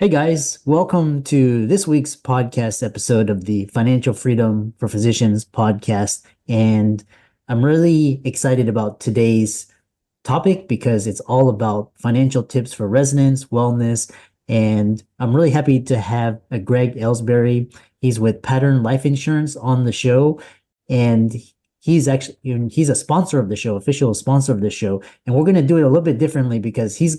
Hey guys, welcome to this week's podcast episode of the Financial Freedom for Physicians podcast. And I'm really excited about today's topic because it's all about financial tips for residents, wellness, and I'm really happy to have Greg Ellsbury. He's with Pattern Life Insurance on the show, and he's a sponsor of the show, official sponsor of the show, and we're gonna do it a little bit differently because he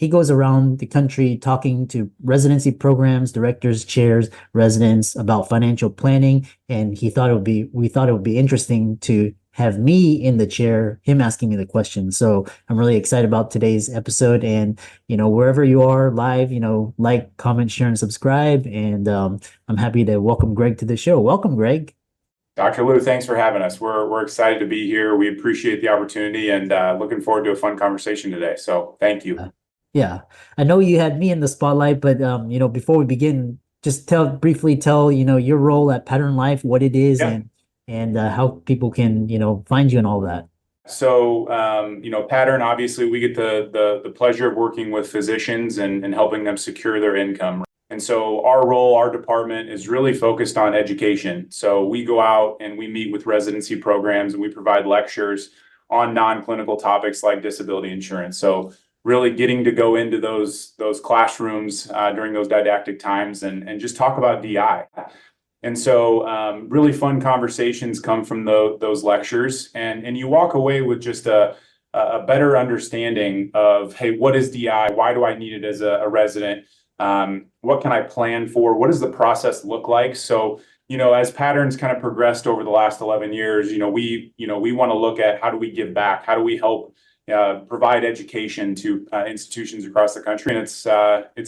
goes around the country talking to residency programs, directors, chairs, residents about financial planning, and we thought it would be interesting to have me in the chair, him asking me the question. So I'm really excited about today's episode. And, wherever you are live, like, comment, share, and subscribe. And I'm happy to welcome Greg to the show. Welcome, Greg. Dr. Lou, thanks for having us. We're excited to be here. We appreciate the opportunity and looking forward to a fun conversation today. So thank you. Yeah, I know you had me in the spotlight, but before we begin, just briefly tell, your role at Pattern Life, what it is, Yeah. and how people can, find you and all that. So, Pattern, obviously, we get the pleasure of working with physicians and helping them secure their income. And so our role, our department is really focused on education. So we go out and we meet with residency programs and we provide lectures on non-clinical topics like disability insurance. So really getting to go into those classrooms during those didactic times and just talk about DI. And so really fun conversations come from those lectures, and you walk away with just a better understanding of, hey, what is DI? Why do I need it as a resident? What can I plan for? What does the process look like? So, as Patterns kind of progressed over the last 11 years, we want to look at how do we give back? How do we help provide education to institutions across the country? And it's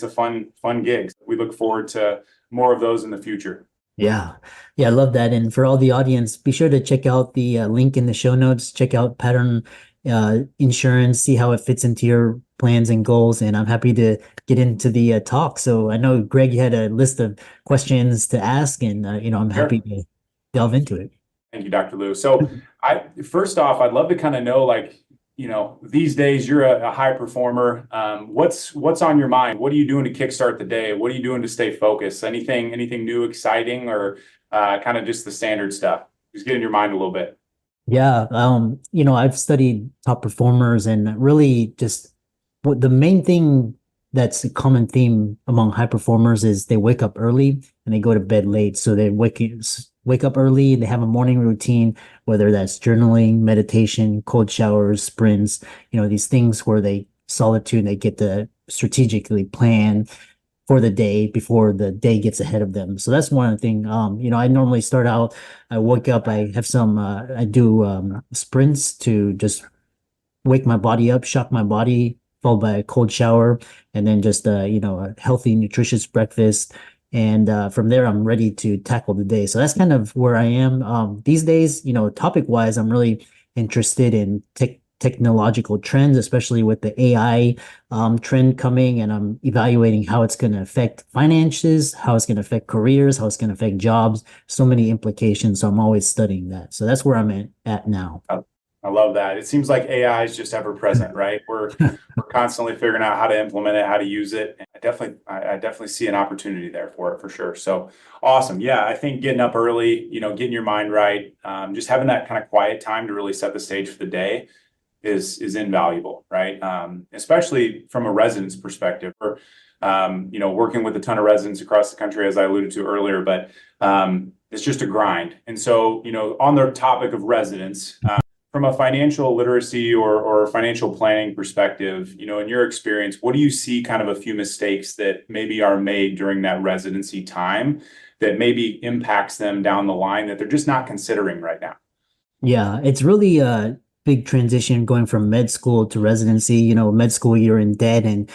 a fun gig. We look forward to more of those in the future. Yeah. Yeah, I love that. And for all the audience, be sure to check out the link in the show notes. Check out Pattern Insurance, see how it fits into your plans and goals. And I'm happy to get into the talk. So I know, Greg, you had a list of questions to ask, and I'm happy to delve into it. Thank you, Dr. Lou. So first off, I'd love to kind of know, these days you're a high performer. What's on your mind? What are you doing to kickstart the day? What are you doing to stay focused? Anything new, exciting, or kind of just the standard stuff? Just get in your mind a little bit. Yeah. I've studied top performers, and really just what the main thing that's a common theme among high performers is they wake up early and they go to bed late. So they wake up early, they have a morning routine, whether that's journaling, meditation, cold showers, sprints, these things where they get to strategically plan for the day before the day gets ahead of them. So that's one thing. I normally start out, I wake up, I do sprints to just wake my body up, shock my body, followed by a cold shower, and then just a healthy, nutritious breakfast. And from there, I'm ready to tackle the day. So that's kind of where I am these days. Topic wise, I'm really interested in technological trends, especially with the AI trend coming, and I'm evaluating how it's going to affect finances, how it's going to affect careers, how it's going to affect jobs. So many implications. So I'm always studying that. So that's where I'm at now. I love that. It seems like AI is just ever present, right? We're constantly figuring out how to implement it, how to use it. And I definitely see an opportunity there for it for sure. So awesome. Yeah, I think getting up early, getting your mind right, just having that kind of quiet time to really set the stage for the day is invaluable, right? Especially from a resident's perspective. Or working with a ton of residents across the country, as I alluded to earlier, but it's just a grind. And so, on the topic of residents, from a financial literacy or financial planning perspective, in your experience, what do you see kind of a few mistakes that maybe are made during that residency time that maybe impacts them down the line that they're just not considering right now? Yeah, it's really a big transition going from med school to residency. Med school, you're in debt, and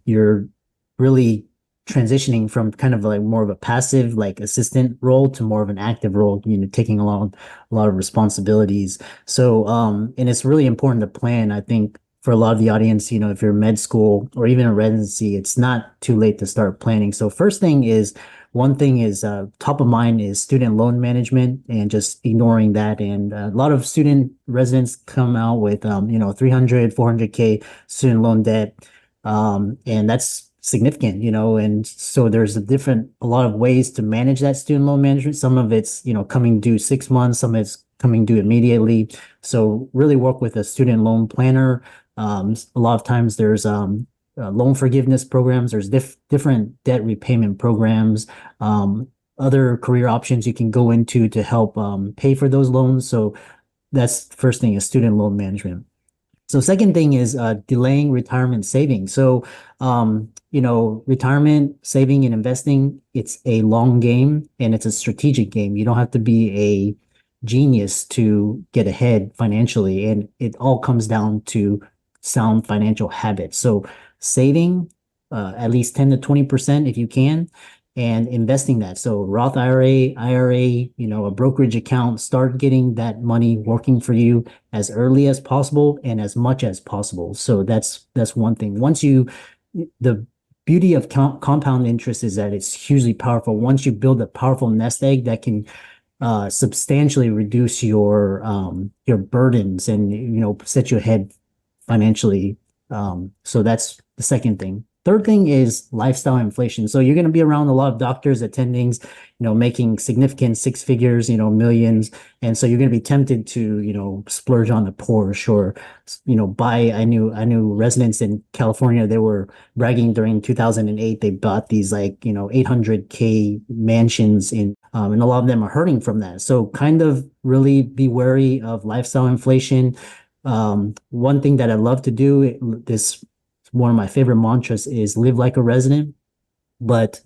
you're really transitioning from kind of like more of a passive, like, assistant role to more of an active role, taking along a lot of responsibilities. So and it's really important to plan. I think for a lot of the audience, if you're in med school or even a residency, it's not too late to start planning. So one thing is top of mind is student loan management, and just ignoring that. And a lot of student residents come out with 300, 400K student loan debt. And that's significant, and so there's a lot of ways to manage that student loan management. Some of it's, coming due 6 months, some of it's coming due immediately. So really work with a student loan planner. A lot of times there's loan forgiveness programs, there's different debt repayment programs, other career options you can go into to help pay for those loans. So that's the first thing is student loan management. So second thing is delaying retirement saving. So retirement saving and investing, it's a long game and it's a strategic game. You don't have to be a genius to get ahead financially, and it all comes down to sound financial habits. So saving at least 10 to 20% if you can, and investing that. So Roth IRA, a brokerage account, start getting that money working for you as early as possible and as much as possible. So that's one thing. The beauty of compound interest is that it's hugely powerful. Once you build a powerful nest egg that can substantially reduce your burdens and set you ahead financially. So that's the second thing. Third thing is lifestyle inflation. So you're going to be around a lot of doctors, attendings, making significant six figures, millions. And so you're going to be tempted to, splurge on a Porsche or, I knew residents in California, they were bragging during 2008, they bought these 800K mansions and a lot of them are hurting from that. So kind of really be wary of lifestyle inflation. One thing that I love to do, one of my favorite mantras is live like a resident. But,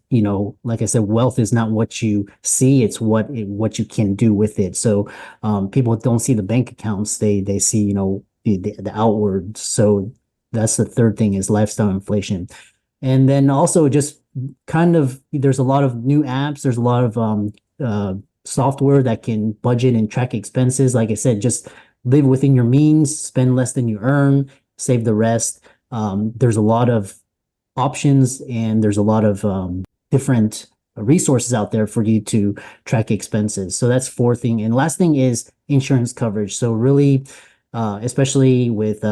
like I said, wealth is not what you see, it's what you can do with it. So people don't see the bank accounts, they see, the outward. So that's the third thing is lifestyle inflation. And then also just there's a lot of new apps, there's a lot of software that can budget and track expenses. Like I said, just live within your means, spend less than you earn, save the rest. There's a lot of options and there's a lot of different resources out there for you to track expenses. So that's fourth thing. And last thing is insurance coverage. So really, especially with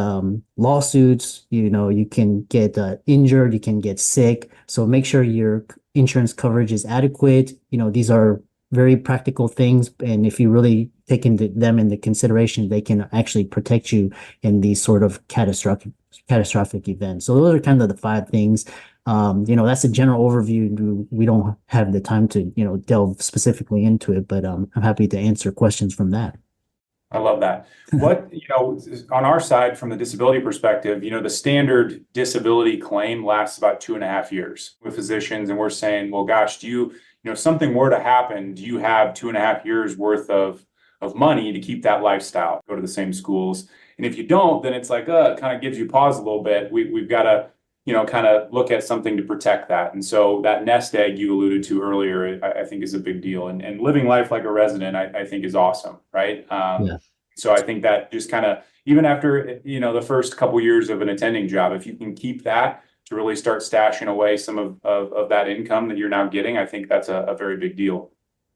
lawsuits, you can get injured, you can get sick. So make sure your insurance coverage is adequate. These are very practical things. And if you really take them into consideration, they can actually protect you in these sort of catastrophic events. So those are kind of the five things. That's a general overview. We don't have the time to, delve specifically into it, but I'm happy to answer questions from that. I love that. What, on our side, from the disability perspective, the standard disability claim lasts about 2.5 years with physicians. And we're saying, well, gosh, something were to happen, do you have 2.5 years worth of money to keep that lifestyle, go to the same schools? And if you don't, then it's like, it kind of gives you pause a little bit. We've got to, kind of look at something to protect that. And so that nest egg you alluded to earlier, I think is a big deal. And living life like a resident, I think is awesome, right? Yeah. So I think that just kind of, even after, the first couple years of an attending job, if you can keep that to really start stashing away some of that income that you're now getting, I think that's a very big deal.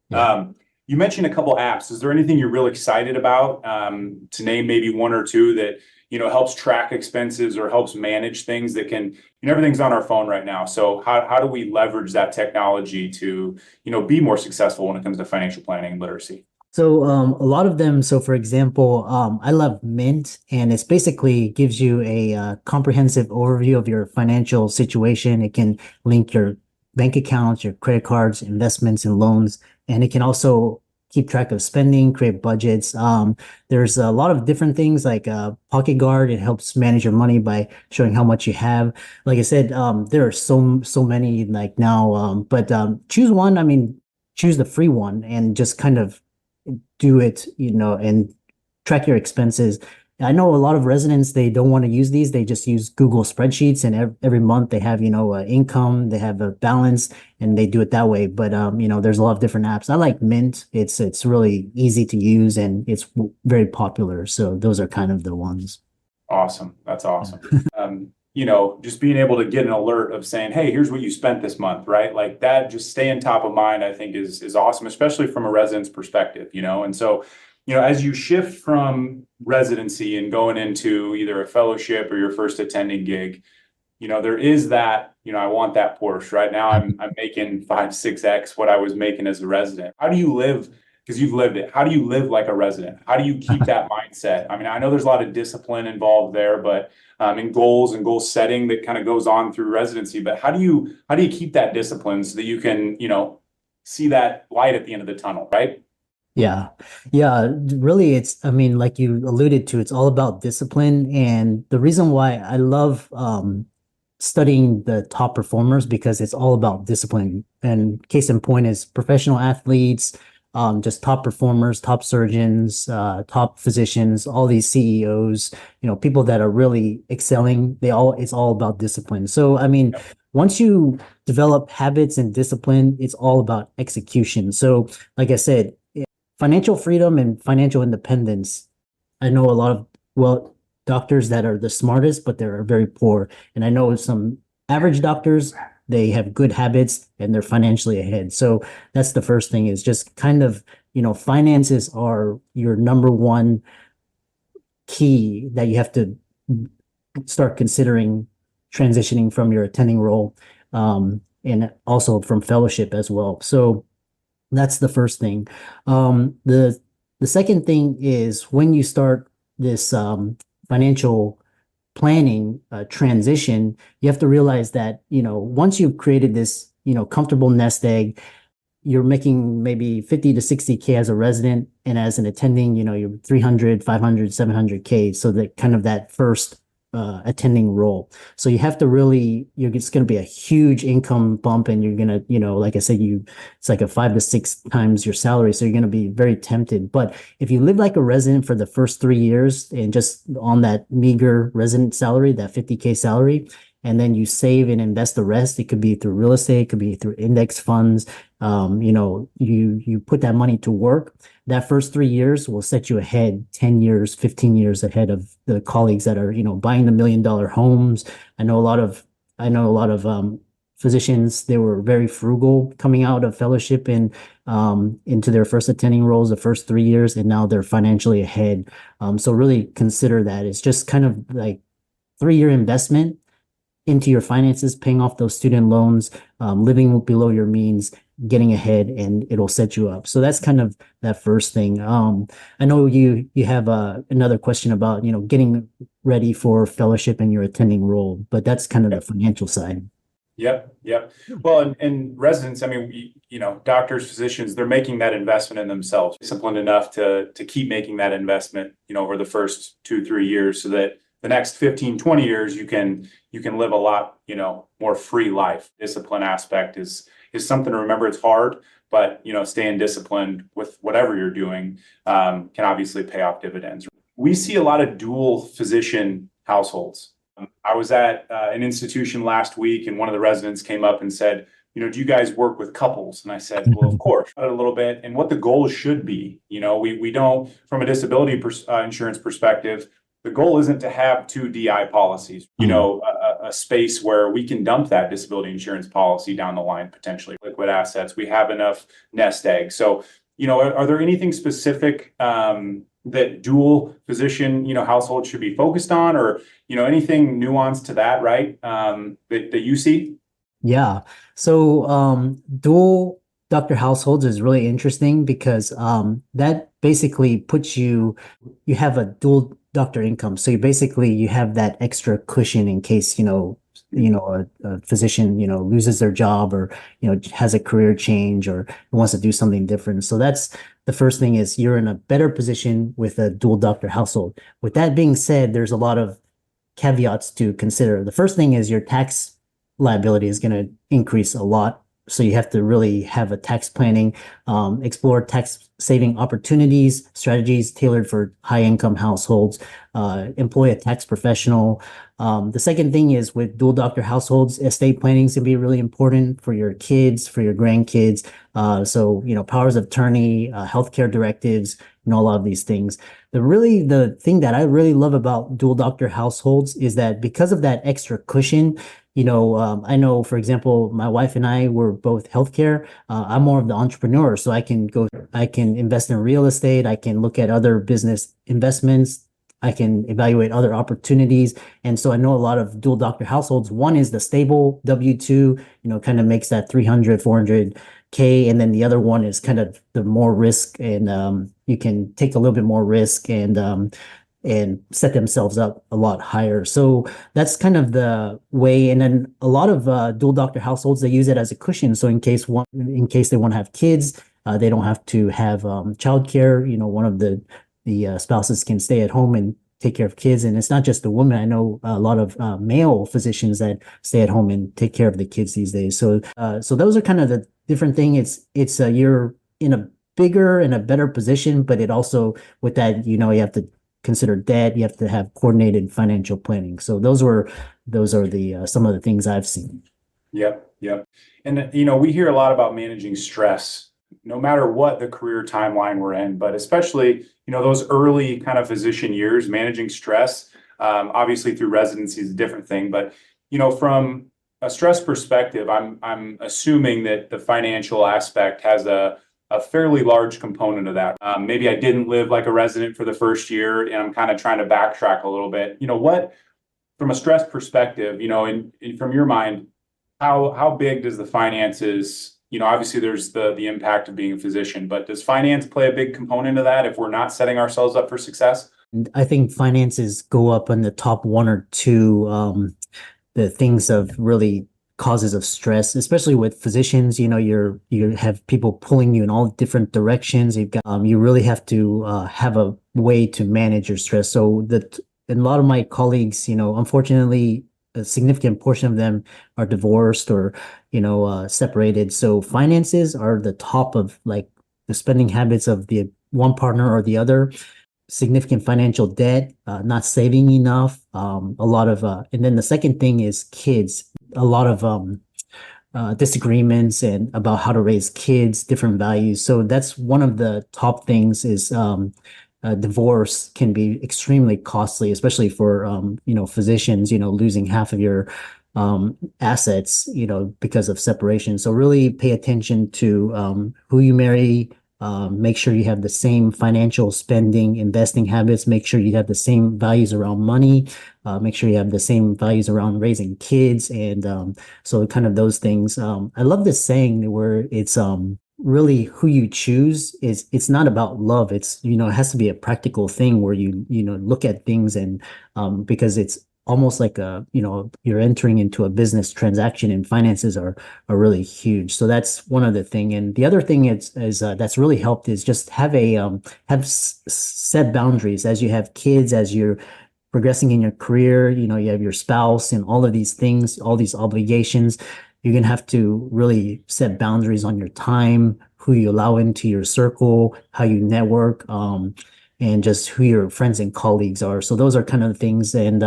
Yeah. You mentioned a couple apps. Is there anything you're really excited about, to name maybe one or two that, helps track expenses or helps manage things that can, everything's on our phone right now. So how do we leverage that technology to, be more successful when it comes to financial planning and literacy? So a lot of them. So for example, I love Mint, and it's basically gives you a comprehensive overview of your financial situation. It can link your bank accounts, your credit cards, investments, and loans, and it can also keep track of spending, create budgets. There's a lot of different things like Pocket Guard. It helps manage your money by showing how much you have. Like I said, there are so many like now, but choose one. I mean, choose the free one and just kind of do it, and track your expenses. I know a lot of residents, they don't want to use these. They just use Google spreadsheets, and every month they have, income, they have a balance, and they do it that way. But, there's a lot of different apps. I like Mint. It's really easy to use and it's very popular. So those are kind of the ones. Awesome. That's awesome. Just being able to get an alert of saying, hey, here's what you spent this month, right? Like that, just staying top of mind, I think is awesome, especially from a resident's perspective, and so, as you shift from residency and going into either a fellowship or your first attending gig, there is that, I want that Porsche. Right now I'm making 5, 6x what I was making as a resident. How do you live? Because you've lived it. How do you live like a resident? How do you keep that mindset? I mean, I know there's a lot of discipline involved there, but in goals and goal setting that kind of goes on through residency. But how do you keep that discipline so that you can, see that light at the end of the tunnel, right? Yeah. Yeah. Really, I mean, like you alluded to, it's all about discipline. And the reason why I love studying the top performers because it's all about discipline. And case in point is professional athletes, just top performers, top surgeons, top physicians, all these CEOs, people that are really excelling, it's all about discipline. So, I mean, once you develop habits and discipline, it's all about execution. So, like I said, financial freedom and financial independence. I know a lot of, well, doctors that are the smartest, but they're very poor. And I know some average doctors, they have good habits and they're financially ahead. So that's the first thing is just kind of, finances are your number one key that you have to start considering transitioning from your attending role, and also from fellowship as well. So that's the first thing. The second thing is when you start this financial planning transition, you have to realize that, once you've created this, comfortable nest egg, you're making maybe 50 to 60K as a resident, and as an attending, you're 300, 500, 700K. So that kind of that first attending role. So you have to really, it's going to be a huge income bump, and you're going to, like I said, it's like a 5 to 6 times your salary. So you're going to be very tempted. But if you live like a resident for the first 3 years and just on that meager resident salary, that 50K salary, and then you save and invest the rest, it could be through real estate, it could be through index funds. You put that money to work. That first 3 years will set you ahead 10 years, 15 years ahead of the colleagues that are, buying the $1 million homes. I know a lot of physicians, they were very frugal coming out of fellowship and into their first attending roles the first 3 years, and now they're financially ahead. So really consider that. It's just kind of like 3-year investment into your finances, paying off those student loans, living below your means, getting ahead, and it'll set you up. So that's kind of that first thing. I know you have another question about, getting ready for fellowship and your attending role, but that's kind of the financial side. Yep. Well, and residents, I mean, doctors, physicians, they're making that investment in themselves, disciplined enough to keep making that investment, over the first 2, 3 years, so that the next 15, 20 years, you can live a lot, more free life. Discipline aspect is something to remember. It's hard, but, staying disciplined with whatever you're doing can obviously pay off dividends. We see a lot of dual physician households. I was at an institution last week, and one of the residents came up and said, do you guys work with couples? And I said, well, of course, a little bit. And what the goal should be, we don't, from a disability insurance perspective, the goal isn't to have 2 DI policies, a space where we can dump that disability insurance policy down the line, potentially liquid assets. We have enough nest eggs. So, are there anything specific that dual physician, households should be focused on, or, anything nuanced to that, right? That you see? Yeah. So dual doctor households is really interesting because that basically puts you have a dual doctor income. So you have that extra cushion in case, a physician, loses their job, or, has a career change, or wants to do something different. So that's the first thing, is you're in a better position with a dual doctor household. With that being said, there's a lot of caveats to consider. The first thing is your tax liability is going to increase a lot. So you have to really have a tax planning, explore tax saving opportunities, strategies tailored for high income households, employ a tax professional. The second thing is, with dual doctor households, estate planning is going to be really important for your kids, for your grandkids. So, powers of attorney, healthcare directives, a lot of these things. The thing that I really love about dual doctor households is that because of that extra cushion, I know, for example, my wife and I were both healthcare. I'm more of the entrepreneur, so I can invest in real estate. I can look at other business investments, I can evaluate other opportunities. And so I know a lot of dual doctor households. One is the stable W-2, kind of makes that 300, 400K. And then the other one is kind of the more risk, and you can take a little bit more risk and set themselves up a lot higher. So that's kind of the way. And then a lot of dual doctor households, they use it as a cushion. So in case they want to have kids, they don't have to have childcare. One of the spouses can stay at home and take care of kids. And it's not just the woman. I know a lot of male physicians that stay at home and take care of the kids these days. So those are kind of the different thing. It's you're in a bigger and a better position, but it also, with that, you have to consider debt. You have to have coordinated financial planning. So those are the some of the things I've seen. Yep, yep. And we hear a lot about managing stress, no matter what the career timeline we're in, but especially those early kind of physician years, managing stress. Obviously, through residency is a different thing, but from a stress perspective, I'm assuming that the financial aspect has a fairly large component of that. Maybe I didn't live like a resident for the first year, and I'm kind of trying to backtrack a little bit. What, from a stress perspective, and from your mind, how big does the finances, obviously there's the impact of being a physician, but does finance play a big component of that if we're not setting ourselves up for success? I think finances go up on the top one or two, the things of really causes of stress, especially with physicians. You have people pulling you in all different directions. You really have to have a way to manage your stress. So that, and a lot of my colleagues, unfortunately, a significant portion of them are divorced or separated. So finances are the top of like the spending habits of the one partner or the other. Significant financial debt, not saving enough, a lot of, and then the second thing is kids. A lot of disagreements and about how to raise kids, different values. So that's one of the top things is divorce can be extremely costly, especially for physicians, losing half of your assets, because of separation. So really pay attention to who you marry. Make sure you have the same financial spending, investing habits. Make sure you have the same values around money. Make sure you have the same values around raising kids. And so kind of those things. I love this saying where it's really who you choose it's not about love. It's, it has to be a practical thing where you look at things and because it's almost like you're entering into a business transaction, and finances are really huge. So that's one other thing. And the other thing is that's really helped is just have set boundaries as you have kids, as you're progressing in your career. You have your spouse and all of these things, all these obligations. You're going to have to really set boundaries on your time, who you allow into your circle, how you network, and just who your friends and colleagues are. So those are kind of the things. And,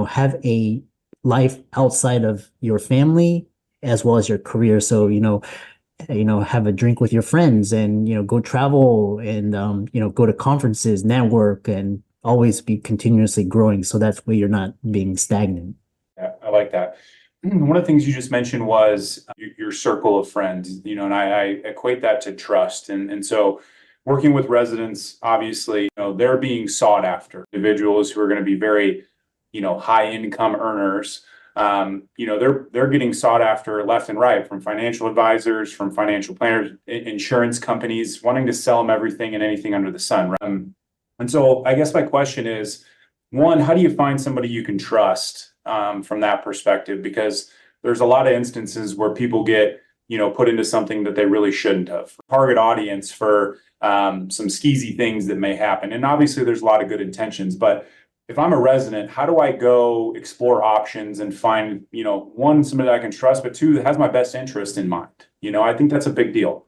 have a life outside of your family as well as your career. So, have a drink with your friends and, go travel and, go to conferences, network, and always be continuously growing. So that's where you're not being stagnant. Yeah, I like that. One of the things you just mentioned was your circle of friends, and I equate that to trust. And so working with residents, obviously, they're being sought after individuals who are going to be very, high income earners. They're getting sought after left and right from financial advisors, from financial planners, insurance companies, wanting to sell them everything and anything under the sun. Right? And so I guess my question is, one, how do you find somebody you can trust from that perspective? Because there's a lot of instances where people get, put into something that they really shouldn't have. Target audience for some skeezy things that may happen. And obviously there's a lot of good intentions, but if I'm a resident, how do I go explore options and find, one, somebody that I can trust, but two, that has my best interest in mind? I think that's a big deal.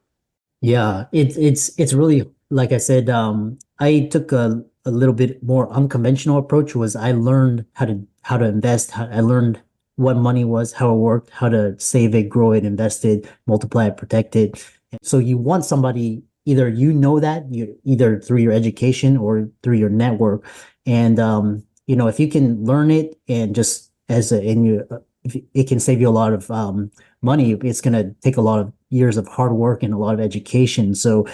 Yeah, it's really, like I said, I took a little bit more unconventional approach. Was I learned how to invest. I learned what money was, how it worked, how to save it, grow it, invest it, multiply it, protect it. So you want somebody, either that you either through your education or through your network. And if you can learn it and just if it can save you a lot of money, it's going to take a lot of years of hard work and a lot of education. So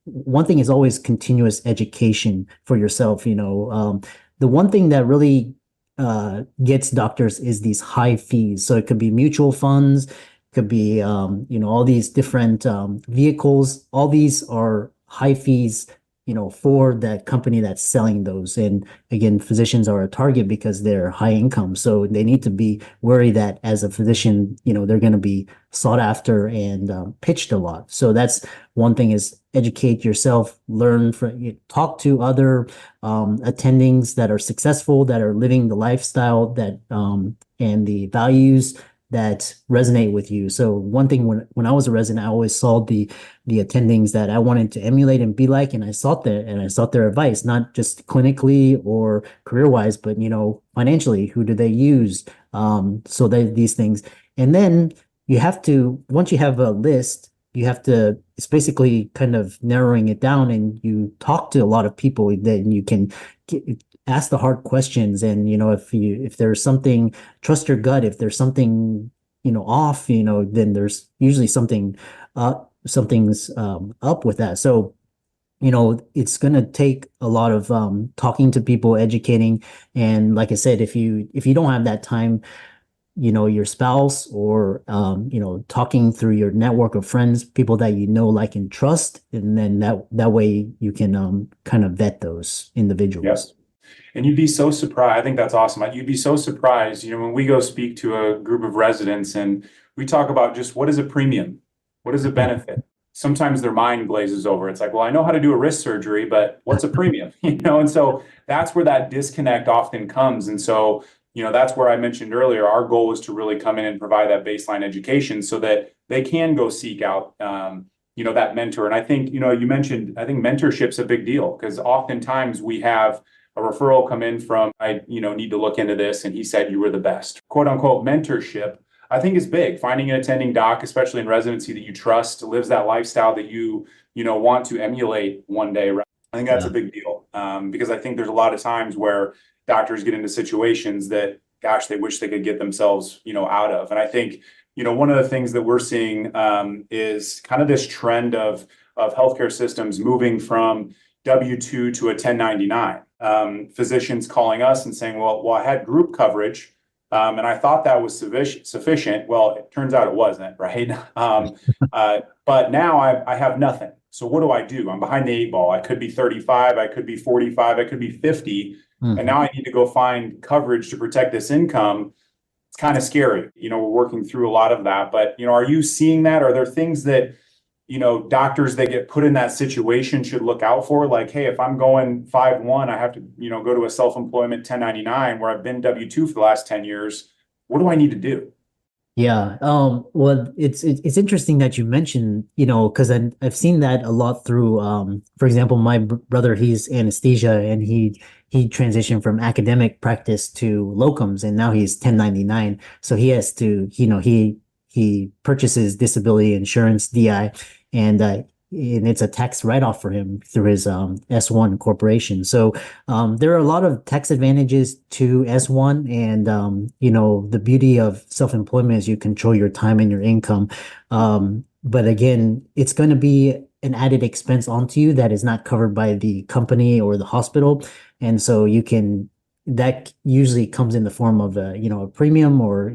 one thing is always continuous education for yourself. The one thing that really gets doctors is these high fees. So it could be mutual funds, could be all these different vehicles. All these are high fees, for that company that's selling those. And again, physicians are a target because they're high income. So they need to be worried that as a physician, they're going to be sought after and pitched a lot. So that's one thing is educate yourself, learn from, talk to other attendings that are successful, that are living the lifestyle that and the values that resonate with you. So one thing when I was a resident, I always saw the attendings that I wanted to emulate and be like, and I sought their advice, not just clinically or career wise, but financially, who do they use? So that these things, and then you have to once you have a list, you have to it's basically kind of narrowing it down, and you talk to a lot of people, then you can get, ask the hard questions, and if there's something, trust your gut. If there's something off, then there's usually something's up with that. So it's going to take a lot of talking to people, educating, and like I said, if you don't have that time, your spouse or talking through your network of friends, people that like and trust, and then that way you can kind of vet those individuals. Yes. And you'd be so surprised. I think that's awesome. You'd be so surprised, when we go speak to a group of residents and we talk about just what is a premium? What is a benefit? Sometimes their mind glazes over. It's like, well, I know how to do a wrist surgery, but what's a premium? And so that's where that disconnect often comes. And so, that's where I mentioned earlier, our goal is to really come in and provide that baseline education so that they can go seek out, that mentor. And I think, you mentioned, I think mentorship's a big deal because oftentimes we have a referral come in from, I, need to look into this. And he said, you were the best, quote unquote, mentorship. I think is big. Finding an attending doc, especially in residency, that you trust, lives that lifestyle that you want to emulate one day. Right? I think that's a big deal because I think there's a lot of times where doctors get into situations that, gosh, they wish they could get themselves, out of. And I think, one of the things that we're seeing is kind of this trend of healthcare systems moving from W-2 to a 1099. Physicians calling us and saying, well, I had group coverage. And I thought that was sufficient. Well, it turns out it wasn't, right? But now I have nothing. So what do? I'm behind the 8 ball. I could be 35, I could be 45, I could be 50. And now I need to go find coverage to protect this income. It's kind of scary. We're working through a lot of that. But, are you seeing that? Are there things that, doctors that get put in that situation should look out for? Like, hey, if I'm going 5-1, I have to, go to a self-employment 1099 where I've been W-2 for the last 10 years. What do I need to do? Yeah. Well, it's interesting that you mentioned, because I've seen that a lot through, for example, my brother, he's anesthesia, and he transitioned from academic practice to locums, and now he's 1099. So he has to, he purchases disability insurance, DI, and it's a tax write-off for him through his S1 corporation. So there are a lot of tax advantages to S1, and the beauty of self-employment is you control your time and your income. But again, it's going to be an added expense onto you that is not covered by the company or the hospital, and so that usually comes in the form of a premium, or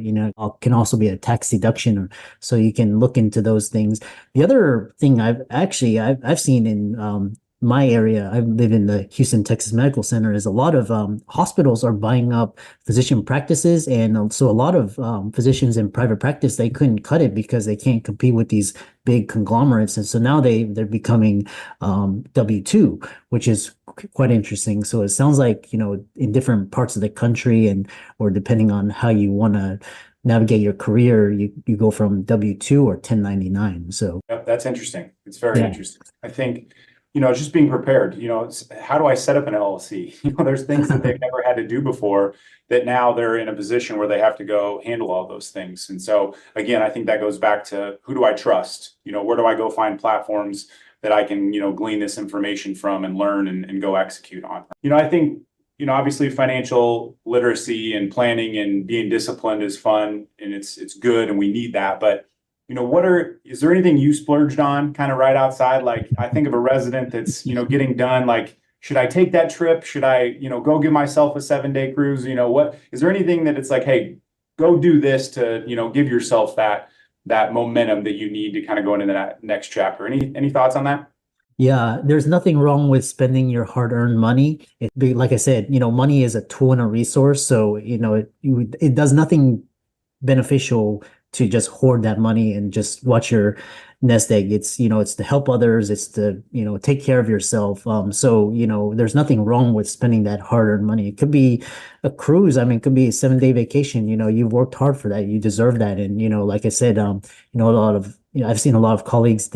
can also be a tax deduction, or so you can look into those things. The other thing I've seen in my area, I live in the Houston, Texas Medical Center, is a lot of hospitals are buying up physician practices, and so a lot of physicians in private practice, they couldn't cut it because they can't compete with these big conglomerates, and so now they're becoming W-2, which is quite interesting. So it sounds like in different parts of the country, or depending on how you want to navigate your career, you go from W-2 or 1099. So Yep, that's interesting. It's very interesting. I think, just being prepared, how do I set up an LLC? There's things that they've never had to do before that now they're in a position where they have to go handle all those things. And so again, I think that goes back to, who do I trust? Where do I go find platforms that I can, glean this information from and learn and go execute on? I think, obviously financial literacy and planning and being disciplined is fun, and it's good, and we need that. But is there anything you splurged on kind of right outside? Like I think of a resident that's, getting done, like, should I take that trip? Should I, go give myself a 7-day cruise? What is there anything that it's like, hey, go do this to, give yourself that momentum that you need to kind of go into that next chapter? Any thoughts on that? Yeah, there's nothing wrong with spending your hard-earned money. Like I said, money is a tool and a resource. So, it does nothing beneficial to just hoard that money and just watch your nest egg. It's to help others. It's to, take care of yourself. So, there's nothing wrong with spending that hard-earned money. It could be a cruise. I mean, it could be a 7-day vacation. You've worked hard for that. You deserve that. And, like I said, a lot of, I've seen a lot of colleagues,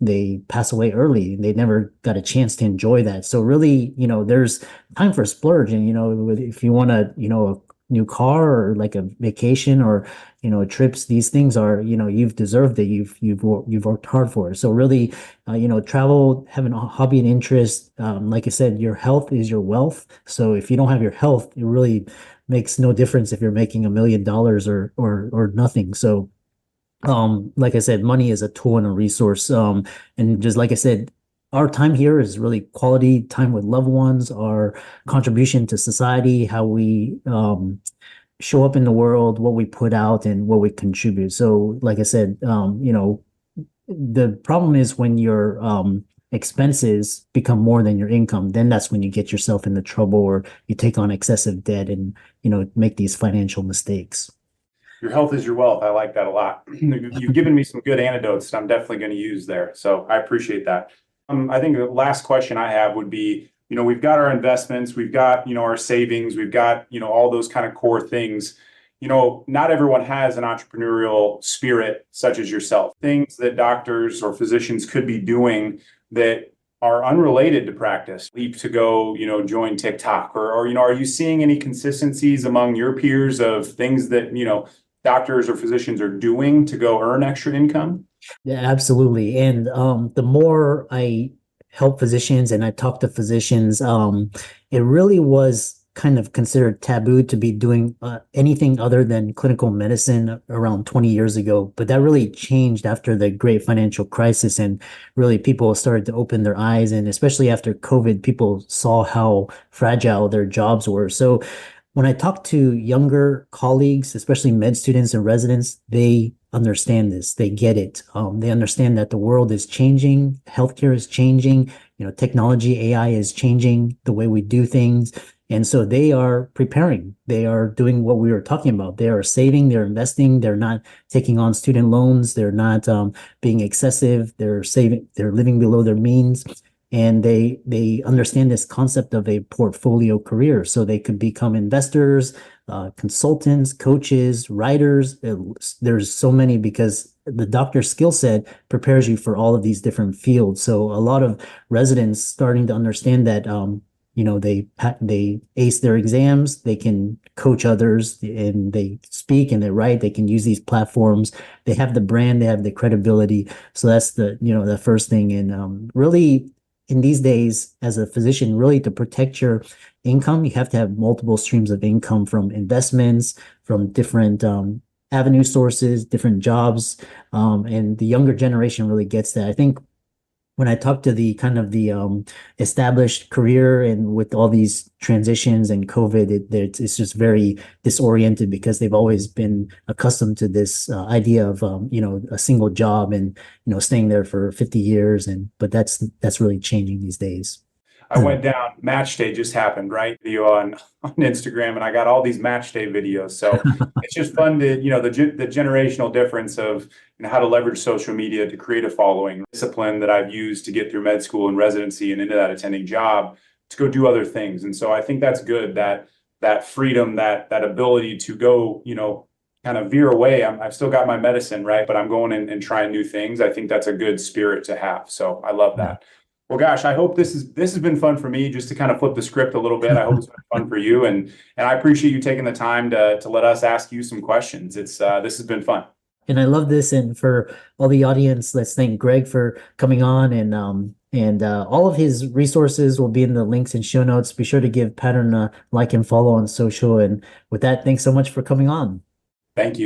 they pass away early. They never got a chance to enjoy that. So really, there's time for a splurge. And, if you want a new car or like a vacation or, trips, these things are, you've deserved it. You've worked hard for it. So really, travel, having a hobby and interest, like I said, your health is your wealth. So if you don't have your health, it really makes no difference if you're making $1 million or nothing. So like I said, money is a tool and a resource. And just like I said, our time here is really quality time with loved ones, our contribution to society, how we show up in the world, what we put out, and what we contribute. So, like I said, the problem is when your expenses become more than your income, then that's when you get yourself into trouble or you take on excessive debt and, make these financial mistakes. Your health is your wealth. I like that a lot. You've given me some good anecdotes that I'm definitely going to use there. So I appreciate that. I think the last question I have would be, we've got our investments, we've got, our savings, we've got, all those kind of core things. Not everyone has an entrepreneurial spirit such as yourself. Things that doctors or physicians could be doing that are unrelated to practice. Leap to go, join TikTok or, are you seeing any consistencies among your peers of things that, doctors or physicians are doing to go earn extra income? Yeah, absolutely. And the more I help physicians and I talk to physicians, it really was kind of considered taboo to be doing anything other than clinical medicine around 20 years ago. But that really changed after the great financial crisis, and really people started to open their eyes. And especially after COVID, people saw how fragile their jobs were. So when I talk to younger colleagues, especially med students and residents, they understand this. They get it. They understand that the world is changing, healthcare is changing, technology, AI is changing the way we do things. And so they are preparing. They are doing what we were talking about. They are saving, they're investing, they're not taking on student loans, they're not being excessive, they're saving, they're living below their means. And they understand this concept of a portfolio career. So they could become investors, consultants, coaches, writers. There's so many, because the doctor's skill set prepares you for all of these different fields. So a lot of residents starting to understand that they ace their exams, they can coach others, and they speak and they write, they can use these platforms, they have the brand, they have the credibility. So that's the first thing. And really, in these days, as a physician, really to protect your income, you have to have multiple streams of income from investments, from different avenue sources, different jobs. And the younger generation really gets that. I think when I talk to the kind of the established career, and with all these transitions and COVID, it's just very disoriented, because they've always been accustomed to this idea of a single job and staying there for 50 years, but that's really changing these days. I went down, match day just happened, right? Video on Instagram, and I got all these match day videos. So it's just fun to, the generational difference of how to leverage social media to create a following. Discipline that I've used to get through med school and residency and into that attending job to go do other things. And so I think that's good, that freedom, that ability to go, kind of veer away. I've still got my medicine, right? But I'm going in and trying new things. I think that's a good spirit to have. So I love that. Well, gosh, I hope this has been fun for me, just to kind of flip the script a little bit. I hope it's been fun for you, and I appreciate you taking the time to let us ask you some questions. This has been fun. And I love this. And for all the audience, let's thank Greg for coming on, and all of his resources will be in the links and show notes. Be sure to give Pattern a like and follow on social. And with that, thanks so much for coming on. Thank you.